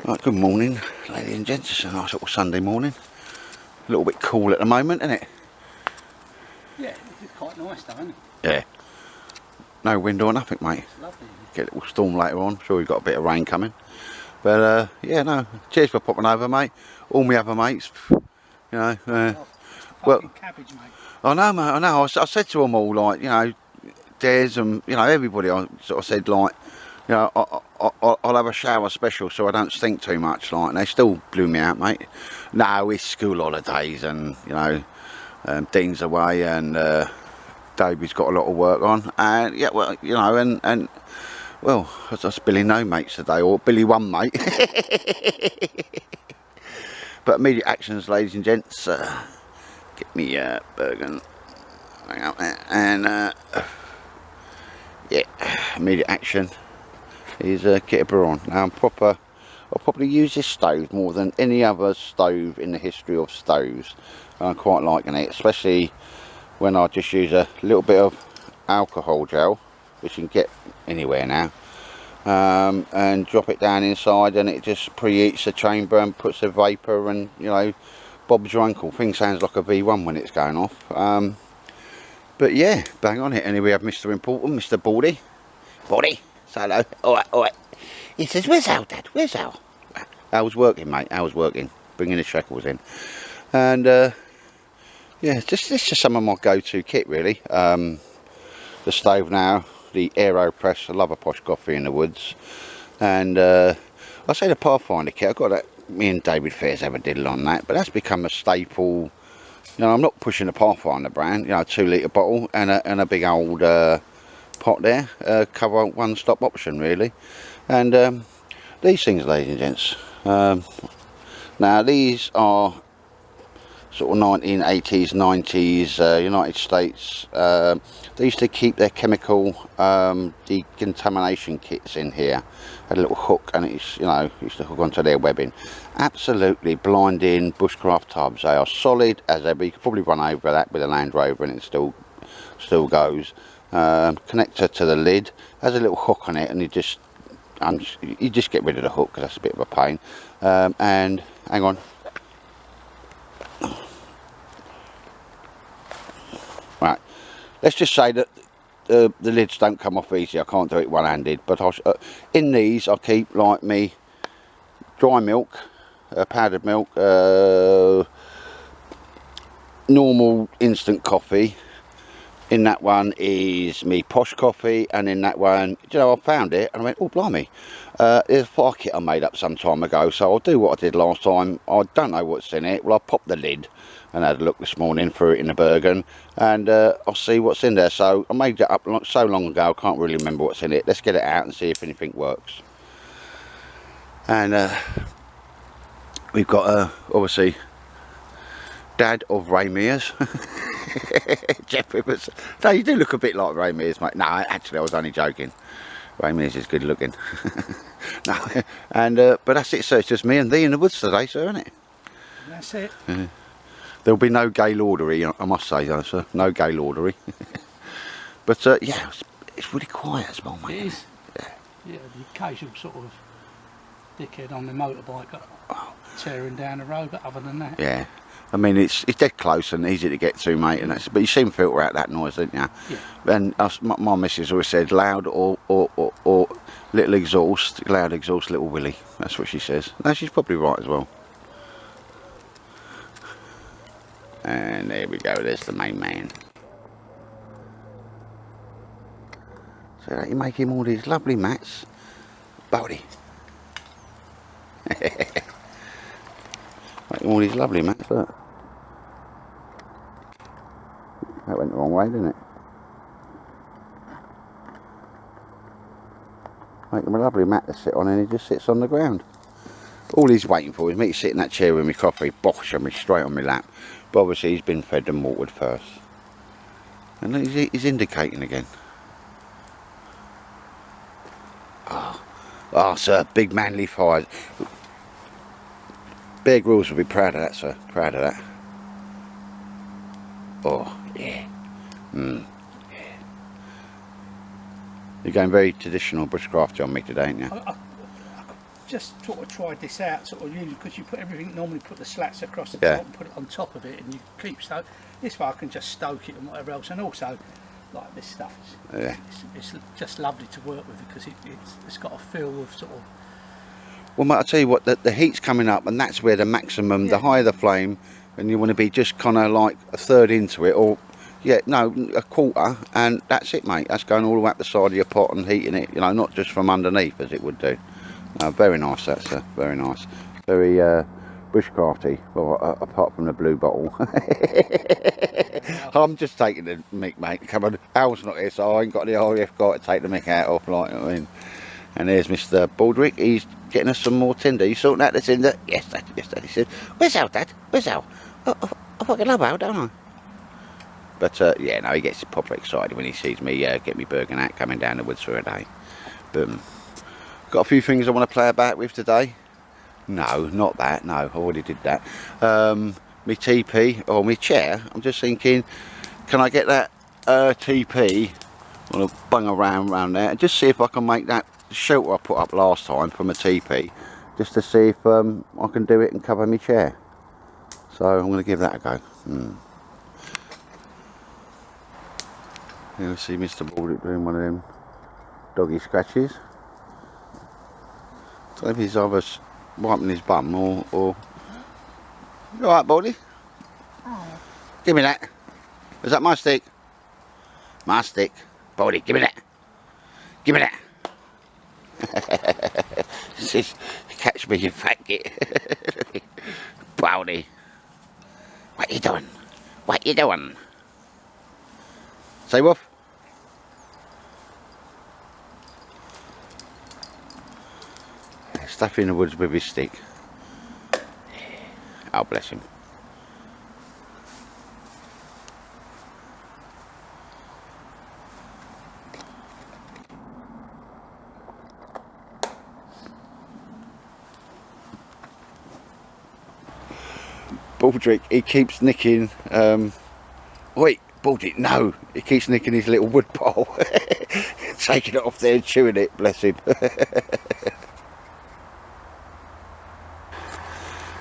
Right, good morning, ladies and gents. It's a nice little Sunday morning. A little bit cool at the moment, isn't it? Yeah, it's quite nice though, isn't it? Yeah. No wind or nothing, mate. It's lovely. Get a little storm later on. Sure, we've got a bit of rain coming. But yeah, no. Cheers for popping over, mate. All my other mates, you know. Well, Cabbage, mate. I know, mate. I know. I said to them all, like, you know, Des and everybody. I sort of said, like, you know, I'll have a shower special so I don't stink too much, like, and they still blew me out, mate. No, it's school holidays and, Dean's away and Davey's got a lot of work on. And, yeah, well, well, that's Billy no mates today, or Billy one mate. But immediate actions, ladies and gents. Get me Bergen. Hang out there. And, yeah, immediate action is Kitterborough on. Now I'll probably use this stove more than any other stove in the history of stoves. I'm quite liking it, especially when I just use a little bit of alcohol gel, which you can get anywhere now, and drop it down inside, and it just preheats the chamber and puts the vapour, and Bob's your uncle. Thing sounds like a V1 when it's going off. But yeah, bang on it. And here we have Mr. Important, Mr. Baldy. Baldy, say hello. Alright. He says, where's Al, Dad? Where's Al? Al's working, mate. Al's working. Bringing the shekels in. And, yeah, this is just some of my go-to kit, really. The stove now, the AeroPress. I love a posh coffee in the woods. And, I say the Pathfinder kit. I've got that. Me and David Fairs have a diddle on that. But that's become a staple. I'm not pushing the Pathfinder brand. 2 litre bottle and a big old pot there. Cover one-stop option, really. And these things, ladies and gents. Now these are sort of 1980s, 90s United States. They used to keep their chemical decontamination kits in here. Had a little hook, and it's used to hook onto their webbing. Absolutely blinding bushcraft tubs. They are solid as ever. You could probably run over that with a Land Rover and it still goes. Connector to the lid has a little hook on it, and you just get rid of the hook because that's a bit of a pain. And hang on. Right, let's just say that the lids don't come off easy. I can't do it one-handed, but in these I keep like me dry milk, powdered milk, normal instant coffee. In that one is me posh coffee, and in that one, I found it and I went, oh blimey, there's a fire kit I made up some time ago, so I'll do what I did last time. I don't know what's in it. Well, I popped the lid and had a look this morning, threw it in the Bergen, and I'll see what's in there. So I made it up so long ago, I can't really remember what's in it. Let's get it out and see if anything works. And we've got obviously Dad of Ray Mears. Jeff Rivers. No, you do look a bit like Ray Mears, mate. No, actually I was only joking. Ray Mears is good looking. No, and but that's it, sir. It's just me and thee in the woods today, sir, isn't it? That's it. There'll be no gay lordery, I must say, though, sir. No gay lordery. But yeah, it's really quiet as well, mate. It is. Yeah, the occasional sort of dickhead on the motorbike tearing down the road, but other than that. Yeah. I mean, it's dead close and easy to get to, mate, and but you seem to filter out that noise, don't you? Yeah. And my missus always said loud or little exhaust, loud exhaust, little willy. That's what she says. No, she's probably right as well. And there we go, there's the main man. So you make him all these lovely mats. Bodie. Make all these lovely mats, look. That went the wrong way, didn't it? Make them a lovely mat to sit on, and he just sits on the ground. All he's waiting for is me to sit in that chair with my coffee, bosh, and me straight on my lap. But obviously he's been fed and watered first. And look, he's indicating again. Oh, sir, big manly fires. Bear Grylls will be proud of that, sir. Proud of that. Oh, yeah. Yeah. You're going very traditional bushcrafty on me today, aren't you? just sort of tried this out, sort of usually, because you put everything, normally put the slats across the Yeah. top and put it on top of it, and you keep stoke. This way I can just stoke it and whatever else, and also like this stuff. Yeah. It's just lovely to work with because it's got a feel of sort of. Well, mate, I'll tell you what, the heat's coming up, and that's where the maximum, the Yeah. higher the flame, and you want to be just kind of like a third into it, or, yeah, no, a quarter, and that's it, mate. That's going all the way up the side of your pot and heating it, you know, not just from underneath as it would do. Very nice, that's very nice. Very bushcrafty, well, apart from the blue bottle. I'm just taking the mick, mate. Come on, Al's not here, so I ain't got the RAF guy to take the mick out of, like, I mean. And there's Mr. Baldrick, he's getting us some more tinder. You sorting out the tinder? Yes, Dad, yes, Dad. He said, where's Al, Dad? Where's Al? I fucking love Al, don't I? But, yeah, no, he gets proper excited when he sees me get me Bergen out coming down the woods for a day. Boom. Got a few things I want to play about with today. No, not that, no, I already did that. Me TP, or me chair, I'm just thinking, can I get that TP, I'm going to bung around there, and just see if I can make that shelter I put up last time from a TP, just to see if I can do it and cover my chair. So I'm going to give that a go. Here we see Mr. Baldick doing one of them doggy scratches. I don't know if he's either wiping his bum or... You alright, Baldy? Oh. Give me that. Is that my stick? My stick. Baldy, give me that. Give me that. Says, catch me, you fat git. Baldy. What you doing? What you doing? Say woof. Stuff in the woods with his stick. Oh, bless him. Baldrick, he keeps nicking, wait, Baldrick, no, he keeps nicking his little wood pole, taking it off there and chewing it, bless him.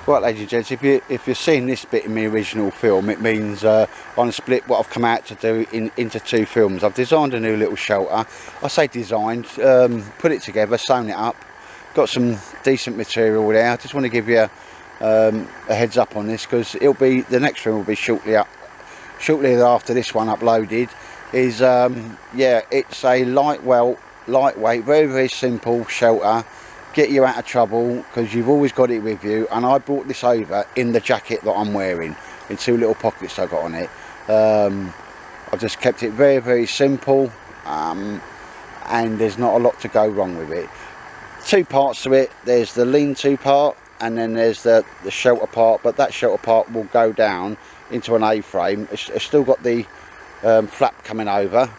Right, ladies and gents, if you're seeing this bit in my original film, it means I'm split what I've come out to do into two films. I've designed a new little shelter. I say designed, put it together, sewn it up, got some decent material there. I just want to give you a heads up on this, because it'll be, the next film will be shortly after this one uploaded. Is yeah, it's a lightweight, very, very simple shelter. Get you out of trouble, because you've always got it with you, and I brought this over in the jacket that I'm wearing, in two little pockets I got on it. I've just kept it very, very simple, and there's not a lot to go wrong with it. Two parts to it. There's the lean-to part, and then there's the shelter part, but that shelter part will go down into an A-frame. It's still got the flap coming over,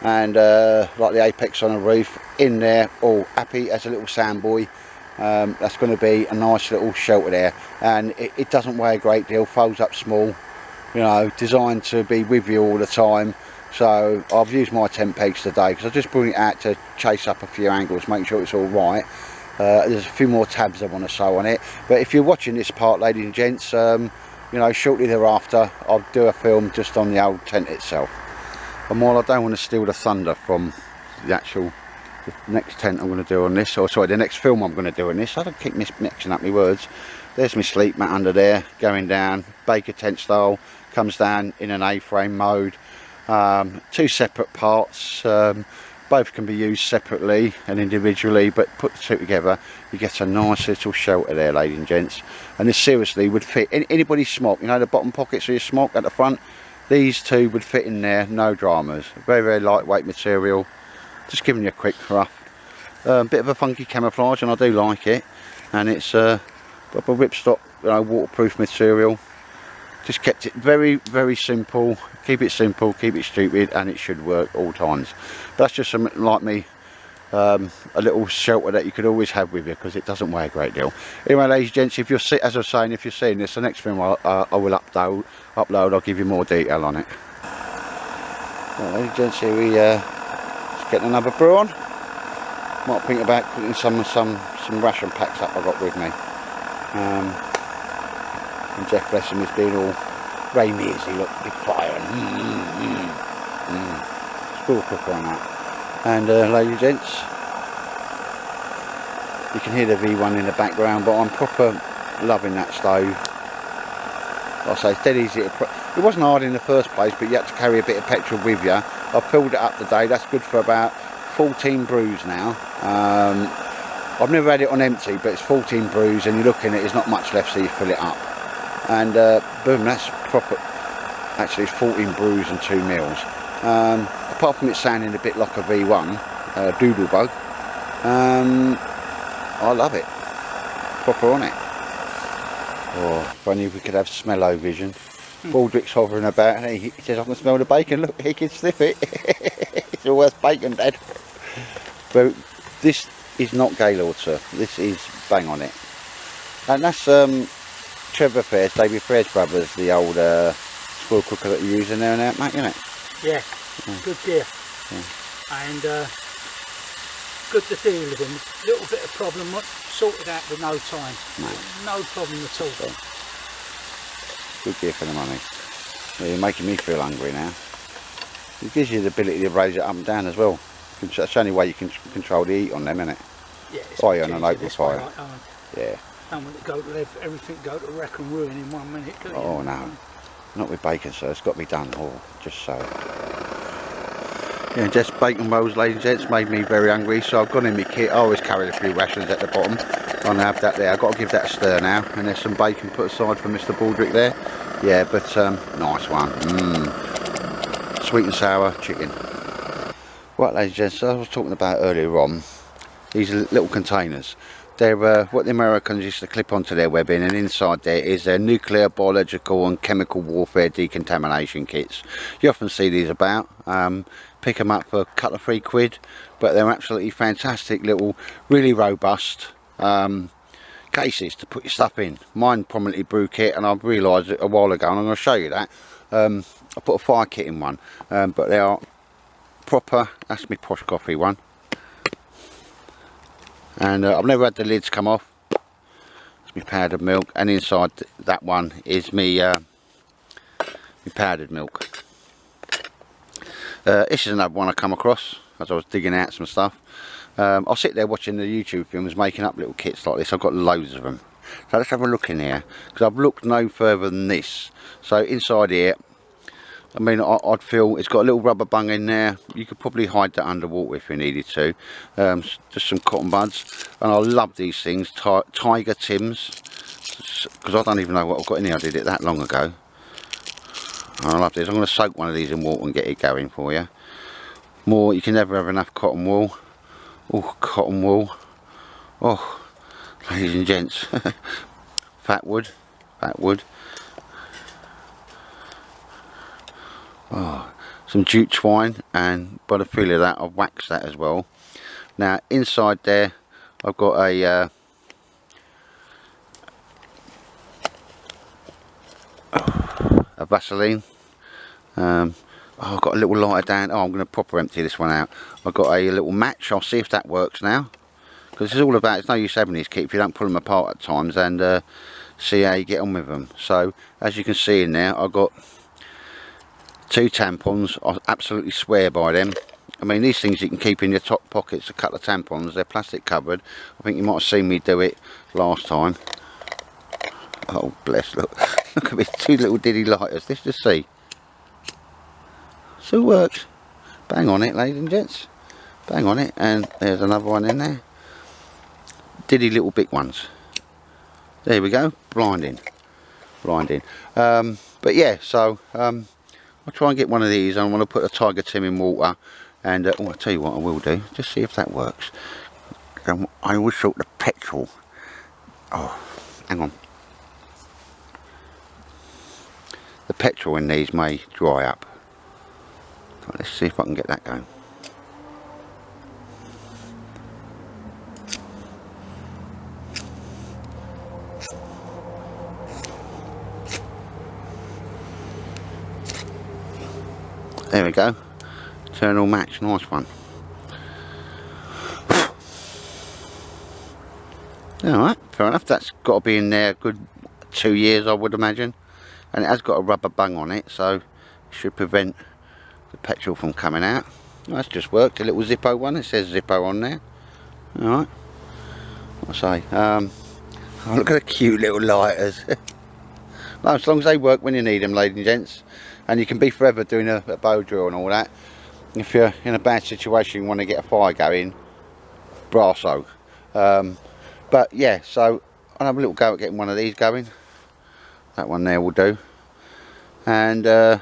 and like the apex on the roof in there, all happy as a little sandboy. That's going to be a nice little shelter there, and it doesn't weigh a great deal, folds up small, you know, designed to be with you all the time. So I've used my tent pegs today, because I just brought it out to chase up a few angles, make sure it's all right. There's a few more tabs I want to sew on it, but if you're watching this part, ladies and gents, you know, shortly thereafter I'll do a film just on the old tent itself. And while I don't want to steal the thunder from the actual next tent I'm going to do on this, or sorry, the next film I'm going to do on this, I don't keep mixing up my words. There's my sleep mat under there, going down, Baker tent style, comes down in an A-frame mode. Two separate parts, both can be used separately and individually, but put the two together, you get a nice little shelter there, ladies and gents. And this seriously would fit anybody's smock, you know, the bottom pockets of your smock at the front. These two would fit in there, no dramas. Very, very lightweight material. Just giving you a quick rough. Bit of a funky camouflage, and I do like it. And it's proper ripstop, you know, waterproof material. Just kept it very, very simple. Keep it simple, keep it stupid, and it should work all times. But that's just something like me. A little shelter that you could always have with you, because it doesn't weigh a great deal. Anyway, ladies and gents, if you're, as I was saying, if you're seeing this, the next film I will upload, I'll give you more detail on it. Well, ladies and gents, here we just getting another brew on. Might think about cooking some some ration packs up I got with me. And Jeff, bless him, is being all Ray Mearsy, look, big fire and squirrel cooker on that. And ladies and gents, you can hear the V1 in the background, but I'm proper loving that stove. Like I say, it's dead easy to it wasn't hard in the first place, but you had to carry a bit of petrol with you. I've filled it up today. That's good for about 14 brews now. I've never had it on empty, but it's 14 brews, and you're looking at it, there's not much left, so you fill it up. And boom, that's proper. Actually, it's 14 brews and 2 meals. Apart from it sounding a bit like a V1 Doodlebug, I love it. Proper on it. Oh, if only we could have smell-o-vision. Baldrick's hovering about and he says, I can smell the bacon. Look, he can sniff it. It's the worst bacon, Dad. But this is not Gaylord, sir. This is bang on it. And that's Trevor Fair's, David Fair's brothers, the old squirrel cooker that you're using there and out, mate, isn't it? Yeah, good gear. Yeah. And good to deal with him. Little bit of problem, sorted out with no time. No problem at all. So, good gear for the money. Well, you're making me feel hungry now. It gives you the ability to raise it up and down as well. That's the only way you can control the heat on them, isn't it? Yeah. Fire on an open fire. Like, yeah. Don't want it to go to everything go to wreck and ruin in 1 minute. Oh no, not with bacon, sir. It's got to be done. Oh, just so. Yeah, just bacon rolls, ladies and gents, made me very hungry, so I've gone in my kit. I always carry a few rations at the bottom. I'm gonna have that there. I've got to give that a stir now, and there's some bacon put aside for Mr. Baldrick there. Yeah, but nice one. Sweet and sour chicken. Right, ladies and gents, I was talking about earlier on, these little containers. They're what the Americans used to clip onto their webbing, and inside there is their nuclear, biological and chemical warfare decontamination kits. You often see these about. Pick them up for a couple of £3, but they're absolutely fantastic little, really robust cases to put your stuff in. Mine prominently brew kit, and I've realised it a while ago, and I'm going to show you that. I put a fire kit in one, but they are proper. That's my posh coffee one. And I've never had the lids come off. It's my powdered milk, and inside that one is my powdered milk. This is another one I come across as I was digging out some stuff. I'll sit there watching the YouTube films making up little kits like this. I've got loads of them. So let's have a look in here, because I've looked no further than this. So inside here, I mean, I'd feel it's got a little rubber bung in there. You could probably hide that underwater if you needed to. Just some cotton buds, and I love these things. Tiger Tims, because I don't even know what I've got in here. I did it that long ago. I love this. I'm going to soak one of these in water and get it going for you. More, you can never have enough cotton wool. Oh, cotton wool. Oh, ladies and gents. Fat wood. Oh, some jute twine, and by the feel of that, I've waxed that as well. Now inside there, I've got a Vaseline. I've got a little lighter down. Oh, I'm going to proper empty this one out. I've got a little match. I'll see if that works now, because it's all about, it's no use having these kits if you don't pull them apart at times, and see how you get on with them. So as you can see in there, I've got 2 tampons. I absolutely swear by them. I mean, these things you can keep in your top pockets, a couple of tampons. They're plastic covered. I think you might have seen me do it last time. Oh bless, look at these 2 little diddy lighters. Let's just see. Still works. Bang on it, ladies and gents. Bang on it. And there's another one in there. Diddy little big ones. There we go. Blinding. But yeah, so I'll try and get one of these. I want to put a Tiger Tim in water, and oh, I'll tell you what I will do, just see if that works. I always thought the petrol, oh, hang on, the petrol in these may dry up. Right, let's see if I can get that going. There we go. Eternal match, nice one. Alright, fair enough. That's got to be in there a good 2 years, I would imagine. And it has got a rubber bung on it, so it should prevent the petrol from coming out. Well, that's just worked. A little Zippo one. It says Zippo on there. Alright. I say, oh, look at the cute little lighters. No, as long as they work when you need them, ladies and gents. And you can be forever doing a bow drill and all that. If you're in a bad situation, you want to get a fire going, brasso. But yeah, so I'll have a little go at getting one of these going. That one there will do. And well,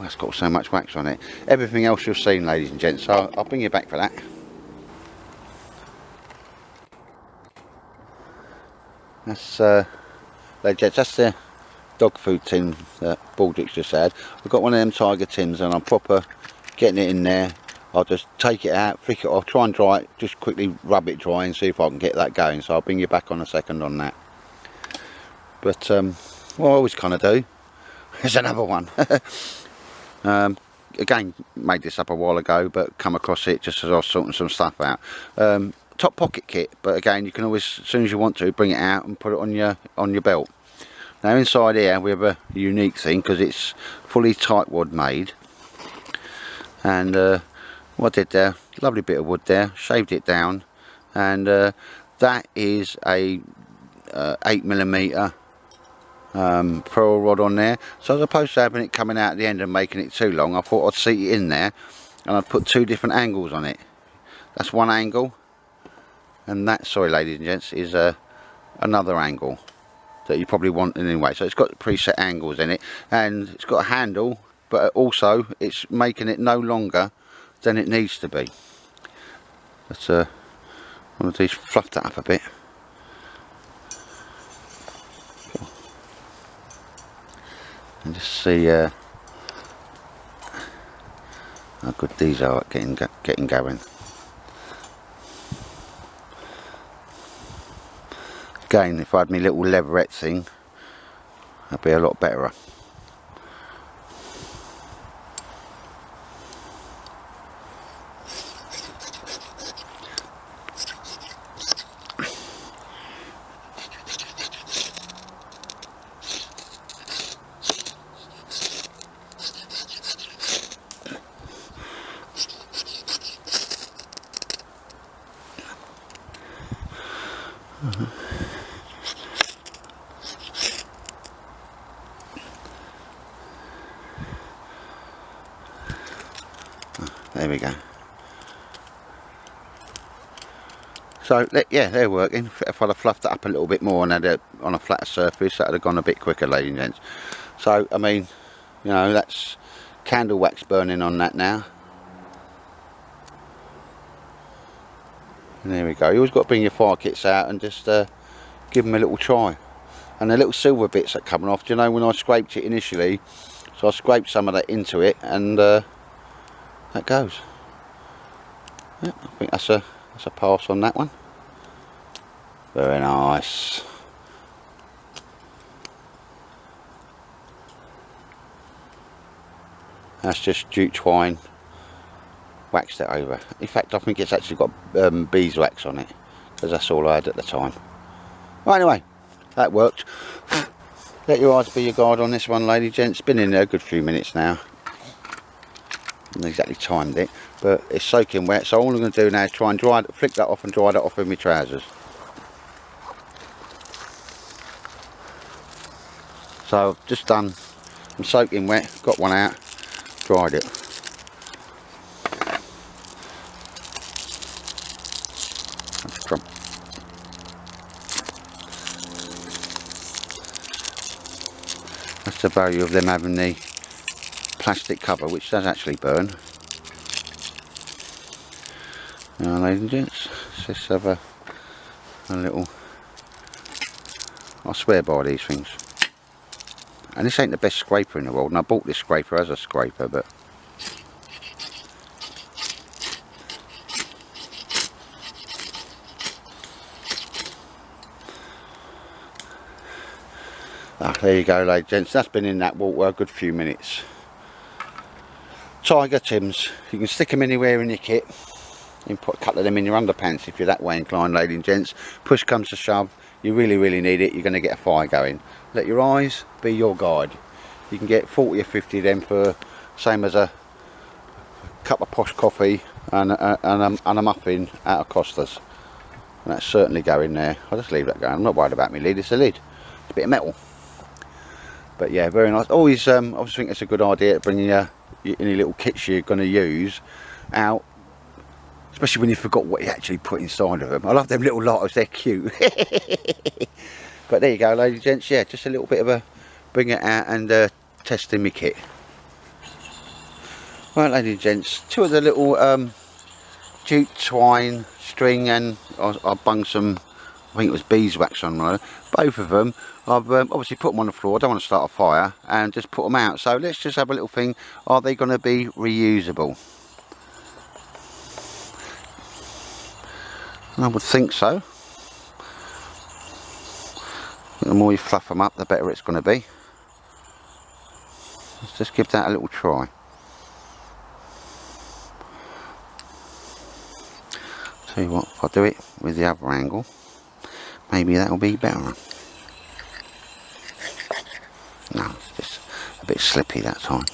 it's got so much wax on it. Everything else you've seen, ladies and gents, so I'll bring you back for that. That's ladies and gents, that's the dog food tin that Baldrick's just had. I've got one of them Tiger tins and I'm proper getting it in there. I'll just take it out, flick it off, try and dry it, just quickly rub it dry and see if I can get that going. So I'll bring you back on a second on that. But what I always kind of do, there's another one. Again, made this up a while ago, but come across it just as I was sorting some stuff out. Top pocket kit, but again, you can always, as soon as you want to, bring it out and put it on your belt. Now inside here we have a unique thing because it's fully tightwad made, and what I did there, lovely bit of wood there, shaved it down, and that is a 8mm pearl rod on there. So as opposed to having it coming out at the end and making it too long, I thought I'd seat it in there and I'd put two different angles on it. That's one angle, and that, sorry ladies and gents, is another angle that you probably want anyway. So it's got preset angles in it, and it's got a handle, but also it's making it no longer than it needs to be. Let's one of these, fluff that up a bit. And just see how good these are at getting going. Again, if I had my little leverette thing, that'd be a lot better. There we go. So yeah, they're working. If I'd have fluffed it up a little bit more and had it on a flatter surface, that would have gone a bit quicker, ladies and gents. So I mean, you know, that's candle wax burning on that now. And there we go. You always got to bring your fire kits out and just give them a little try. And the little silver bits that are coming off, do you know, when I scraped it initially, so I scraped some of that into it, and that goes. Yeah, I think that's a pass on that one. Very nice. That's just jute twine, waxed it over. In fact, I think it's actually got beeswax on it, because that's all I had at the time. Well, anyway, that worked. Let your eyes be your guide on this one, ladies and gents. It's been in there a good few minutes now. I haven't exactly timed it, but it's soaking wet, so all I'm going to do now is try and flick that off and dry that off with my trousers. So I've just done, I'm soaking wet, got one out, dried it. That's the value of them having the plastic cover, which does actually burn. Now, ladies and gents, let's just have a little, I swear by these things. And this ain't the best scraper in the world, and I bought this scraper as a scraper, but there you go, ladies and gents. That's been in that water a good few minutes. Tiger Tims, you can stick them anywhere in your kit. You can put a couple of them in your underpants if you're that way inclined, ladies and gents. Push comes to shove, you really need it, you're going to get a fire going. Let your eyes be your guide. You can get 40 or 50 of them for same as a cup of posh coffee and a muffin out of Costa's. And that's certainly going there. I'll just leave that going. I'm not worried about my lid, it's a lid. It's a bit of metal. But yeah, very nice. Always think it's a good idea to bring any little kits you're going to use out, especially when you forgot what you actually put inside of them. I love them little lighters, they're cute. But there you go, ladies and gents. Yeah, just a little bit of a bring it out and testing my kit. Right, ladies and gents, two of the little jute twine string, and I bunged some, I think it was beeswax on there. Both of them, I've obviously put them on the floor. I don't want to start a fire, and just put them out. So let's just have a little thing. Are they going to be reusable? I would think so. The more you fluff them up, the better it's going to be. Let's just give that a little try. Tell you what, if I do it with the other angle, maybe that'll be better. No, it's just a bit slippy that time.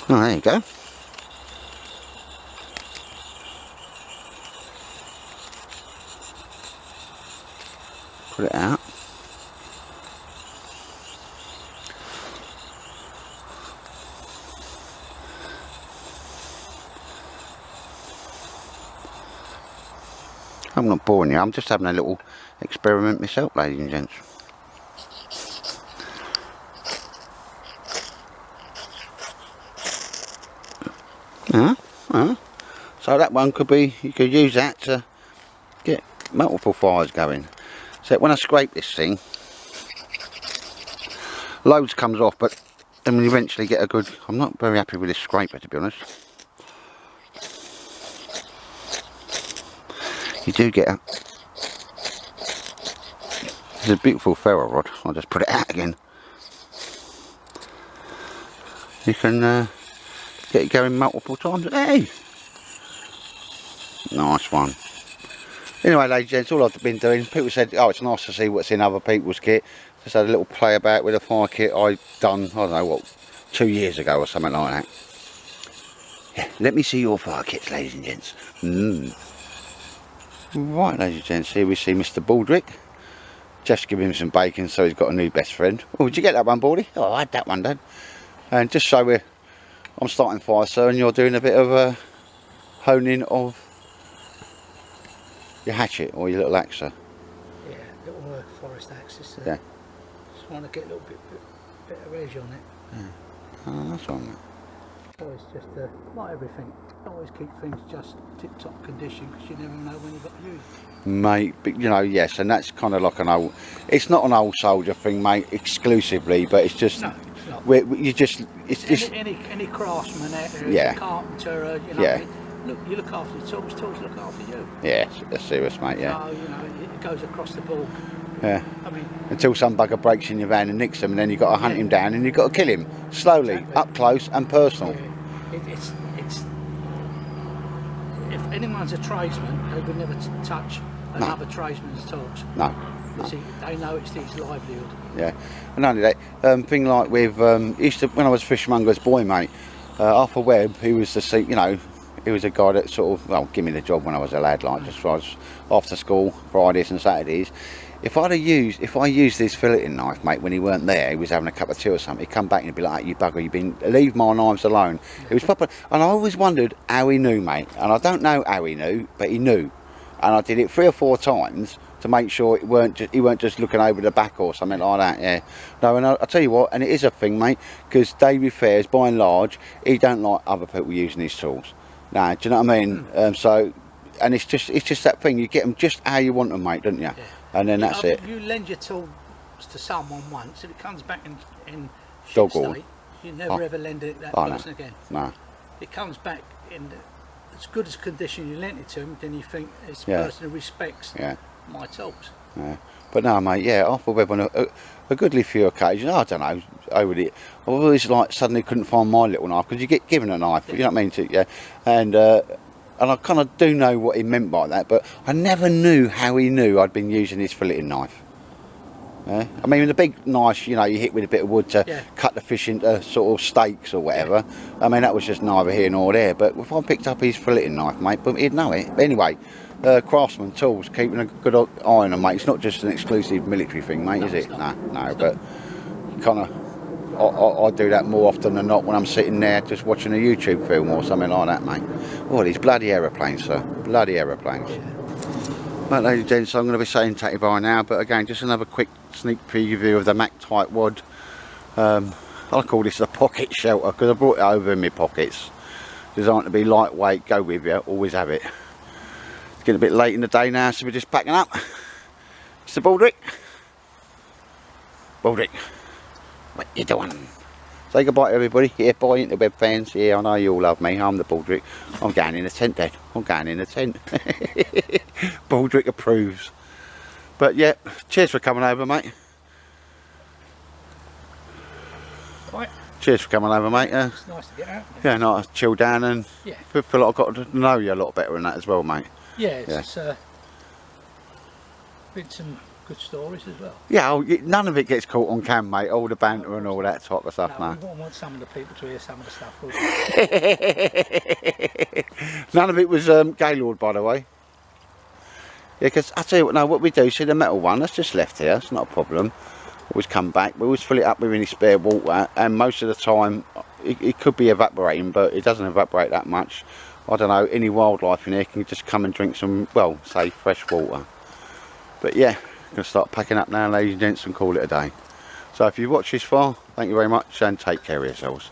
Oh, there you go. Put it out. I'm not boring you, I'm just having a little experiment myself, ladies and gents. So that one could be, you could use that to get multiple fires going. So when I scrape this thing, loads comes off, but then we eventually get a good, I'm not very happy with this scraper, to be honest. You do get it's a beautiful ferro rod. I'll just put it out again. You can get it going multiple times. Hey! Nice one. Anyway, ladies and gents, all I've been doing, people said, oh, it's nice to see what's in other people's kit. Just had a little play about with a fire kit I'd done, I don't know what, 2 years ago or something like that. Yeah, let me see your fire kits, ladies and gents. Right, ladies and gents, here we see Mr. Baldrick. Just give him some bacon so he's got a new best friend. Oh, did you get that one, Baldy? Oh, I had that one, Dad. And just so I'm starting fire, sir, and you're doing a bit of honing of your hatchet or your little axe, sir. Yeah, little forest axes. Yeah. Just want to get a little bit of edge on it. Yeah. Oh, that's all right. Always just like everything. Always keep things just tip-top condition, because you never know when you've got to use it. Mate, but you know, yes, and that's kind of like an old, it's not an old soldier thing, mate, exclusively, but it's just, no, it's not. You just, it's just any craftsman out there, yeah, carpenter, you know, yeah. Look, you look after your tools, tools look after you. Yeah, that's serious, mate, yeah. So, you know, it goes across the board. Yeah. I mean, until some bugger breaks in your van and nicks them, and then you've got to hunt him down and you've got to kill him, slowly, exactly. Up close and personal. Yeah. It's if anyone's a tradesman, they would never touch another tradesman's tools. No. See, they know it's his livelihood. Yeah, and only that, thing like with, used to, when I was fishmonger's boy, mate, Arthur Webb, he was the, you know, he was a guy that sort of, well, give me the job when I was a lad, like, just was after school, Fridays and Saturdays. If I used this filleting knife, mate, when he weren't there, he was having a cup of tea or something, he'd come back and he'd be like, you bugger, leave my knives alone. It was proper, and I always wondered how he knew, mate, and I don't know how he knew, but he knew. And I did it 3 or 4 times to make sure he weren't just looking over the back or something like that, yeah. No, and I'll tell you what, and it is a thing, mate, because David Fairs, by and large, he don't like other people using his tools. No, do you know what I mean? So, and it's just that thing, you get them just how you want them, mate, don't you? Yeah. And then that's it. You lend your tools to someone once, if it comes back in dog state, you never ever lend it to that person again. No. It comes back in as good as condition you lent it to him, then you think it's a person who respects my tools. Yeah. But no, mate, yeah, I've always on a goodly few occasions. I don't know, over the, I always like suddenly couldn't find my little knife, because you get given a knife, you know what I mean, yeah, and I kind of do know what he meant by that, but I never knew how he knew I'd been using his filleting knife. Yeah? I mean, the big knife, you know, you hit with a bit of wood to cut the fish into sort of steaks or whatever. I mean, that was just neither here nor there. But if I picked up his filleting knife, mate, but he'd know it. But anyway, Craftsman Tools, keeping a good eye on them, mate. It's not just an exclusive military thing, mate, is it? No, but kind of, I do that more often than not when I'm sitting there just watching a YouTube film or something like that, mate. Oh, these bloody aeroplanes, sir. Bloody aeroplanes. Right, ladies and gents, I'm going to be saying take you bye now, but again, just another quick sneak preview of the Mac-Type wad. I call this the pocket shelter because I brought it over in my pockets. Designed to be lightweight, go with you, always have it. It's getting a bit late in the day now, so we're just packing up. Mr. Baldrick. Baldrick, what you doing? Say goodbye to everybody. Yeah, bye interweb fans. Yeah, I know you all love me. I'm the Baldrick. I'm going in the tent then. I'm going in the tent. Baldrick approves. But yeah, cheers for coming over, mate. Right. Cheers for coming over, mate. It's nice to get out. Yeah, nice to chill down and feel like I've got to know you a lot better than that as well, mate. Yeah, it's been some good stories as well. Yeah, none of it gets caught on cam, mate. All the banter and all that type of stuff, no. I want some of the people to hear some of the stuff. None of it was Gaylord, by the way. Yeah, because I tell you what, no, what we do, see the metal one, that's just left here, it's not a problem. Always come back, we always fill it up with any spare water, and most of the time it could be evaporating, but it doesn't evaporate that much. I don't know, any wildlife in here can just come and drink some, well, say fresh water. But yeah, I'm going to start packing up now, ladies and gents, and call it a day. So if you've watched this far, thank you very much, and take care of yourselves.